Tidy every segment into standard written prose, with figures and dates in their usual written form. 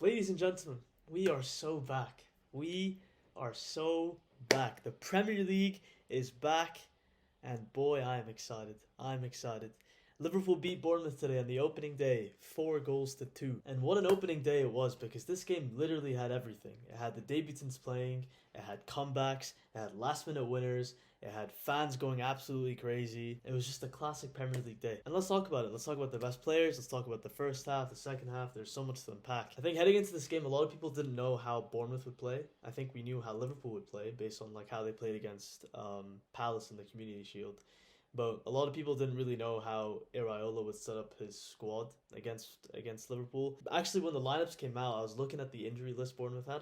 Ladies and gentlemen, we are so back. We are so back. The Premier League is back, and boy, I am excited. I'm excited. Liverpool beat Bournemouth today on the opening day, 4 goals to 2. And what an opening day it was because this game literally had everything. It had the debutants playing, it had comebacks, it had last minute winners, it had fans going absolutely crazy. It was just a classic Premier League day. And let's talk about it. Let's talk about the best players. Let's talk about the first half, the second half. There's so much to unpack. I think heading into this game, a lot of people didn't know how Bournemouth would play. I think we knew how Liverpool would play based on like how they played against Palace in the Community Shield. But a lot of people didn't really know how Iraola would set up his squad against Liverpool. Actually, when the lineups came out, I was looking at the injury list Bournemouth had.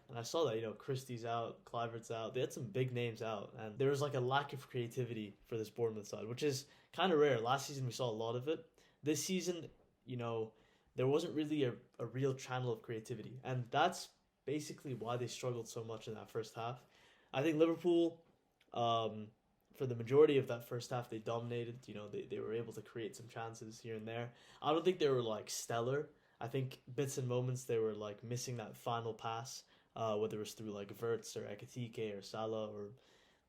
And I saw that Christie's out, Clivert's out. They had some big names out, and there was like a lack of creativity for this Bournemouth side, which is kind of rare. Last season we saw a lot of it. This season, there wasn't really a real channel of creativity, and that's basically why they struggled so much in that first half. I think Liverpool, for the majority of that first half, they dominated. They were able to create some chances here and there. I don't think they were like stellar. I think bits and moments they were like missing that final pass, whether it was through like Verts or Ekitike or Salah or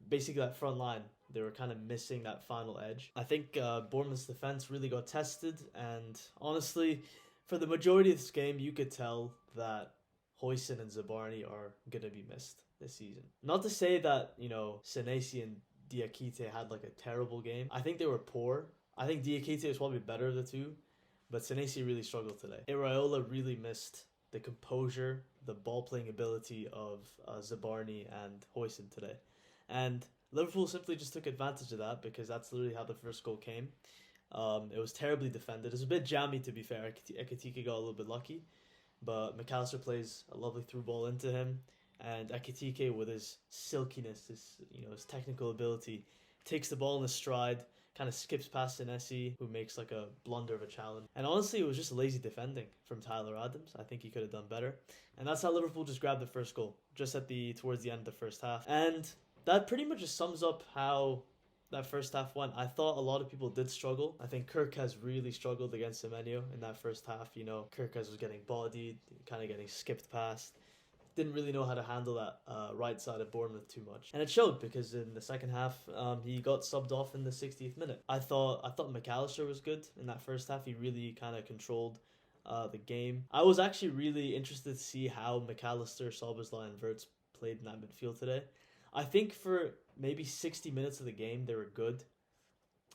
basically that front line. They were kind of missing that final edge. I think Bournemouth's defense really got tested, and honestly, for the majority of this game, you could tell that Hoyson and Zabarni are going to be missed this season. Not to say that, Senesi and Diakite had like a terrible game. I think they were poor. I think Diakite was probably better of the two, but Senesi really struggled today. Iraola really missed the composure, the ball playing ability of Zabarni and Hoyson today. And Liverpool simply just took advantage of that because that's literally how the first goal came. It was terribly defended. It was a bit jammy, to be fair. Ekitike got a little bit lucky, but McAllister plays a lovely through ball into him. And Ekitike, with his silkiness, his technical ability, takes the ball in his stride, kind of skips past Senesi, who makes like a blunder of a challenge. And honestly, it was just lazy defending from Tyler Adams. I think he could have done better. And that's how Liverpool just grabbed the first goal, just towards the end of the first half. And that pretty much just sums up how that first half went. I thought a lot of people did struggle. I think Kirk has really struggled against Semenyo in that first half. Kirk was getting bodied, kind of getting skipped past. Didn't really know how to handle that right side of Bournemouth too much, and it showed because in the second half he got subbed off in the 60th minute. I thought McAllister was good in that first half. He really kind of controlled the game. I was actually really interested to see how McAllister, Szoboszlai, and Verts played in that midfield today. I think for maybe 60 minutes of the game they were good,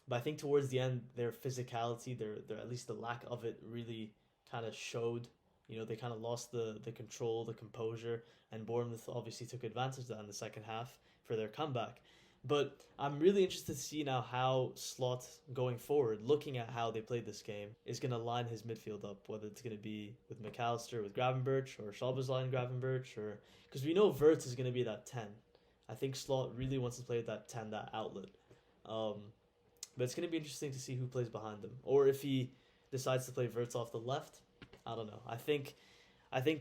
but I think towards the end their physicality, their at least the lack of it, really kind of showed. They kind of lost the control, the composure, and Bournemouth obviously took advantage of that in the second half for their comeback. But I'm really interested to see now how Slot, going forward, looking at how they played this game, is going to line his midfield up, whether it's going to be with McAllister, with Gravenberch, or Szoboszlai and Gravenberch, or because we know Verts is going to be that 10. I think Slot really wants to play that 10, that outlet. But it's going to be interesting to see who plays behind him, or if he decides to play Verts off the left. I don't know. I think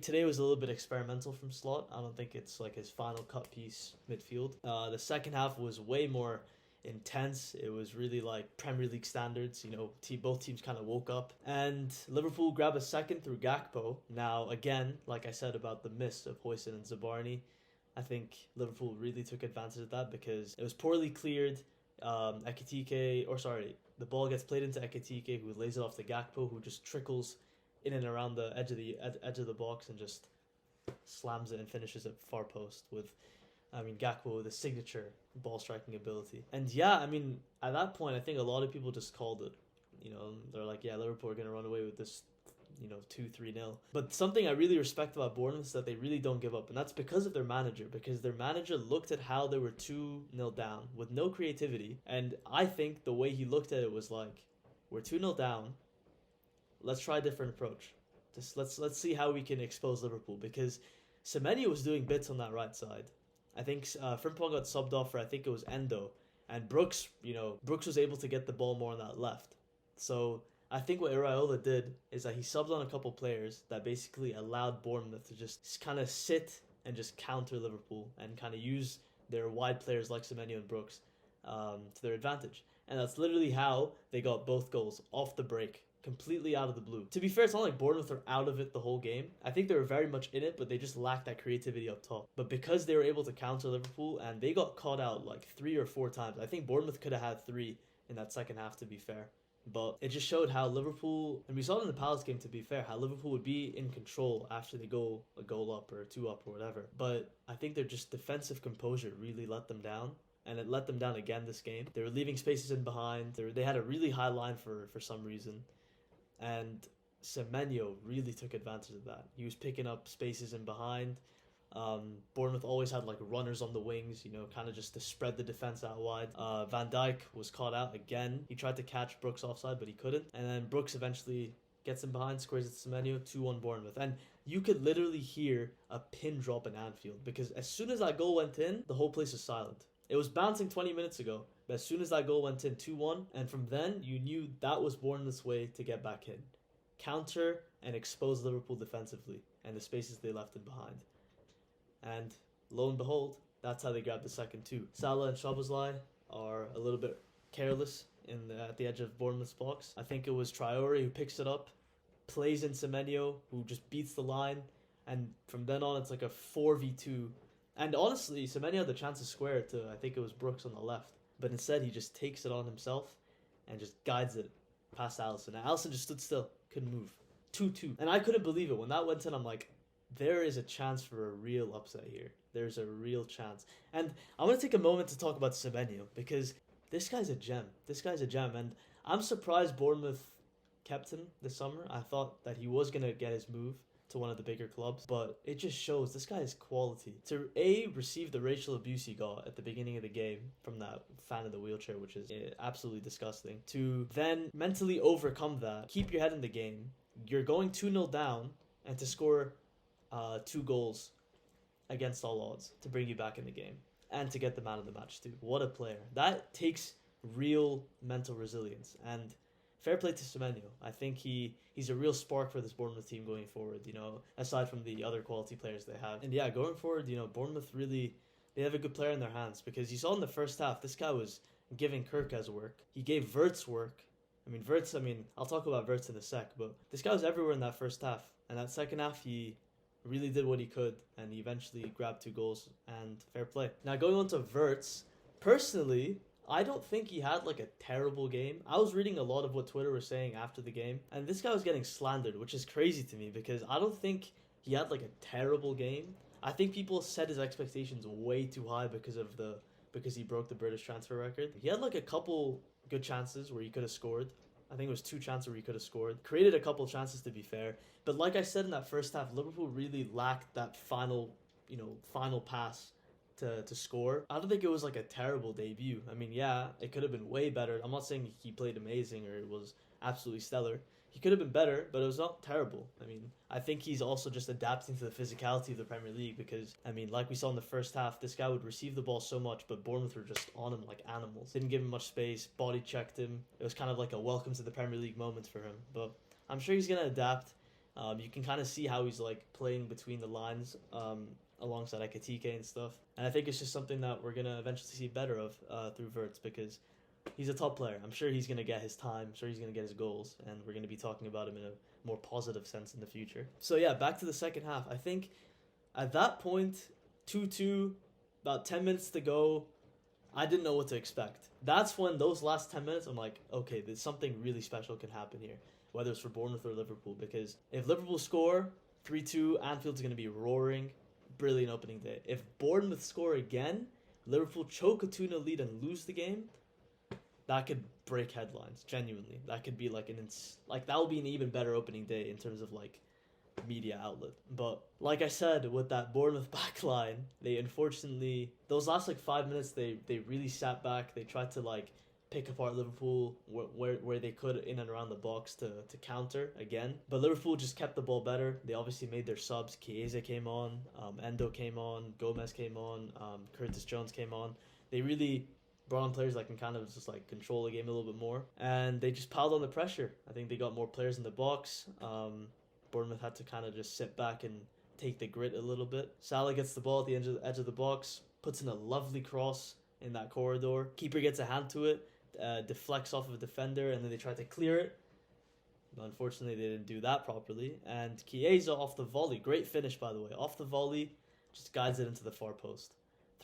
today was a little bit experimental from Slot. I don't think it's like his final cut piece midfield. The second half was way more intense. It was really like Premier League standards. Both teams kind of woke up, and Liverpool grabbed a second through Gakpo. Now again, like I said about the miss of Hoyson and Zabarni, I think Liverpool really took advantage of that because it was poorly cleared. The ball gets played into Ekitike, who lays it off to Gakpo, who just trickles in and around the edge of the box and just slams it and finishes at far post with, Gakpo with a signature ball striking ability. And at that point, I think a lot of people just called it. They're like, yeah, Liverpool are going to run away with this, 2-3-0. But something I really respect about Bournemouth is that they really don't give up, and that's because of their manager. Because their manager looked at how they were 2-0 down with no creativity, and I think the way he looked at it was like, we're 2-0 down. Let's try a different approach. Let's see how we can expose Liverpool, because Semenyo was doing bits on that right side. I think Frimpong got subbed off for, I think it was Endo, and Brooks was able to get the ball more on that left. So I think what Iraola did is that he subbed on a couple players that basically allowed Bournemouth to just kind of sit and just counter Liverpool and kind of use their wide players like Semenyo and Brooks to their advantage. And that's literally how they got both goals off the break. completely out of the blue. To be fair, it's not like Bournemouth are out of it the whole game. I think they were very much in it, but they just lacked that creativity up top. But because they were able to counter Liverpool, and they got caught out like 3 or 4 times. I think Bournemouth could have had 3 in that second half, to be fair. But it just showed how Liverpool, and we saw it in the Palace game, to be fair, how Liverpool would be in control after they go a goal up or 2 up or whatever. But I think their just defensive composure really let them down. And it let them down again this game. They were leaving spaces in behind. They had a really high line for some reason. And Semenyo really took advantage of that. He was picking up spaces in behind. Bournemouth always had like runners on the wings, kind of just to spread the defense out wide. Van Dijk was caught out again. He tried to catch Brooks offside, but he couldn't. And then Brooks eventually gets him behind, squares it to Semenyo, 2-1 Bournemouth. And you could literally hear a pin drop in Anfield, because as soon as that goal went in, the whole place was silent. It was bouncing 20 minutes ago, but as soon as that goal went in, 2-1, and from then, you knew that was Bournemouth's way to get back in. Counter and expose Liverpool defensively, and the spaces they left in behind. And lo and behold, that's how they grabbed the second 2. Salah and Szoboszlai are a little bit careless at the edge of Bournemouth's box. I think it was Traore who picks it up, plays in Semenyo, who just beats the line, and from then on, it's like a 4v2. And honestly, Semenyo had the chance to square it to, I think it was Brooks on the left. But instead, he just takes it on himself and just guides it past Alisson. And Alisson just stood still, couldn't move. 2-2. And I couldn't believe it. When that went in, I'm like, there is a chance for a real upset here. There's a real chance. And I want to take a moment to talk about Semenyo, because this guy's a gem. This guy's a gem. And I'm surprised Bournemouth kept him this summer. I thought that he was going to get his move to one of the bigger clubs, but it just shows this guy is quality. To receive the racial abuse he got at the beginning of the game from that fan in the wheelchair, which is absolutely disgusting, to then mentally overcome that, keep your head in the game, you're going 2-0 down, and to score 2 goals against all odds to bring you back in the game, and to get the man of the match too. What a player. That takes real mental resilience, and fair play to Semenyo. I think he's a real spark for this Bournemouth team going forward, aside from the other quality players they have. And yeah, going forward, Bournemouth really, they have a good player in their hands, because you saw in the first half, this guy was giving Kirkaz work. He gave Wirtz work. I'll talk about Wirtz in a sec, but this guy was everywhere in that first half. And that second half, he really did what he could, and he eventually grabbed 2 goals, and fair play. Now, going on to Wirtz, personally, I don't think he had like a terrible game. I was reading a lot of what Twitter was saying after the game, and this guy was getting slandered, which is crazy to me, because I don't think he had like a terrible game. I think people set his expectations way too high because he broke the British transfer record. He had like a couple good chances where he could have scored. I think it was 2 chances where he could have scored. Created a couple chances, to be fair. But like I said in that first half, Liverpool really lacked that final pass to score. I don't think it was like a terrible debut. Yeah, it could have been way better. I'm not saying he played amazing or it was absolutely stellar. He could have been better, but it was not terrible. I think he's also just adapting to the physicality of the Premier League, because, like we saw in the first half, this guy would receive the ball so much, but Bournemouth were just on him like animals. Didn't give him much space, body checked him. It was kind of like a welcome to the Premier League moment for him, but I'm sure he's going to adapt. You can kind of see how he's like playing between the lines alongside Achintya and stuff. And I think it's just something that we're going to eventually see better of through Wirtz, because he's a top player. I'm sure he's going to get his time. I'm sure he's going to get his goals. And we're going to be talking about him in a more positive sense in the future. So yeah, back to the second half. I think at that point, 2-2, about 10 minutes to go, I didn't know what to expect. That's when those last 10 minutes, I'm like, okay, there's something really special can happen here, whether it's for Bournemouth or Liverpool. Because if Liverpool score 3-2, Anfield's going to be roaring. Brilliant opening day. If Bournemouth score again, Liverpool choke a 2-0 lead and lose the game, that could break headlines, genuinely. That could be like that would be an even better opening day in terms of like media outlet. But like I said, with that Bournemouth backline, they unfortunately, those last like 5 minutes, they really sat back. They tried to like pick apart Liverpool where they could in and around the box to counter again. But Liverpool just kept the ball better. They obviously made their subs. Chiesa came on, Endo came on, Gomez came on, Curtis Jones came on. They really brought on players that can kind of just like control the game a little bit more. And they just piled on the pressure. I think they got more players in the box. Bournemouth had to kind of just sit back and take the grit a little bit. Salah gets the ball at the edge of the box, puts in a lovely cross in that corridor. Keeper gets a hand to it, deflects off of a defender, and then they try to clear it. Unfortunately, they didn't do that properly. And Chiesa off the volley. Great finish, by the way. Off the volley, just guides it into the far post.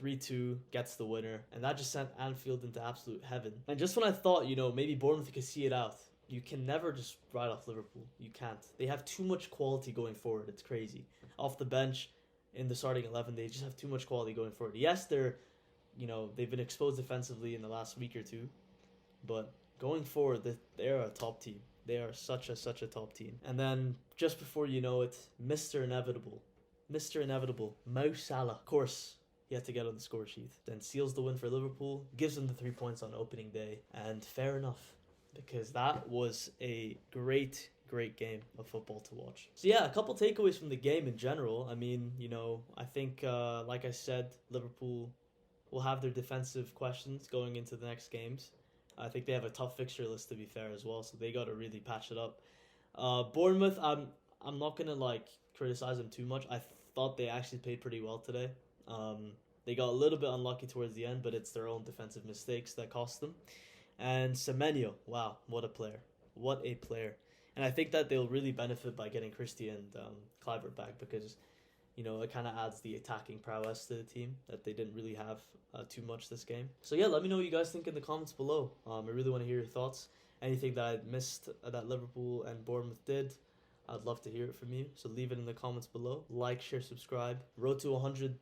3-2, gets the winner. And that just sent Anfield into absolute heaven. And just when I thought, maybe Bournemouth could see it out, you can never just write off Liverpool. You can't. They have too much quality going forward. It's crazy. Off the bench, in the starting 11, they just have too much quality going forward. Yes, they've been exposed defensively in the last week or two. But going forward, they're a top team. They are such a top team. And then, just before you know it, Mr. Inevitable, Mo Salah. Of course, he had to get on the score sheet. Then seals the win for Liverpool, gives them the 3 points on opening day. And fair enough, because that was a great game of football to watch. So yeah, a couple takeaways from the game in general. I mean, I think, like I said, Liverpool will have their defensive questions going into the next games. I think they have a tough fixture list, to be fair, as well, so they got to really patch it up. Bournemouth, I'm not gonna criticize them too much. I thought they actually played pretty well today. They got a little bit unlucky towards the end, but it's their own defensive mistakes that cost them. And Semenyo, wow, what a player! And I think that they'll really benefit by getting Christie and Kluivert back, because it kind of adds the attacking prowess to the team that they didn't really have too much this game. So yeah, let me know what you guys think in the comments below. I really want to hear your thoughts. Anything that I missed that Liverpool and Bournemouth did, I'd love to hear it from you. So leave it in the comments below. Like, share, subscribe. Road to 100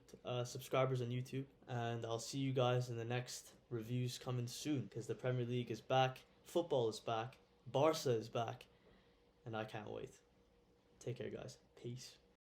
subscribers on YouTube. And I'll see you guys in the next reviews coming soon, because the Premier League is back. Football is back. Barca is back. And I can't wait. Take care, guys. Peace.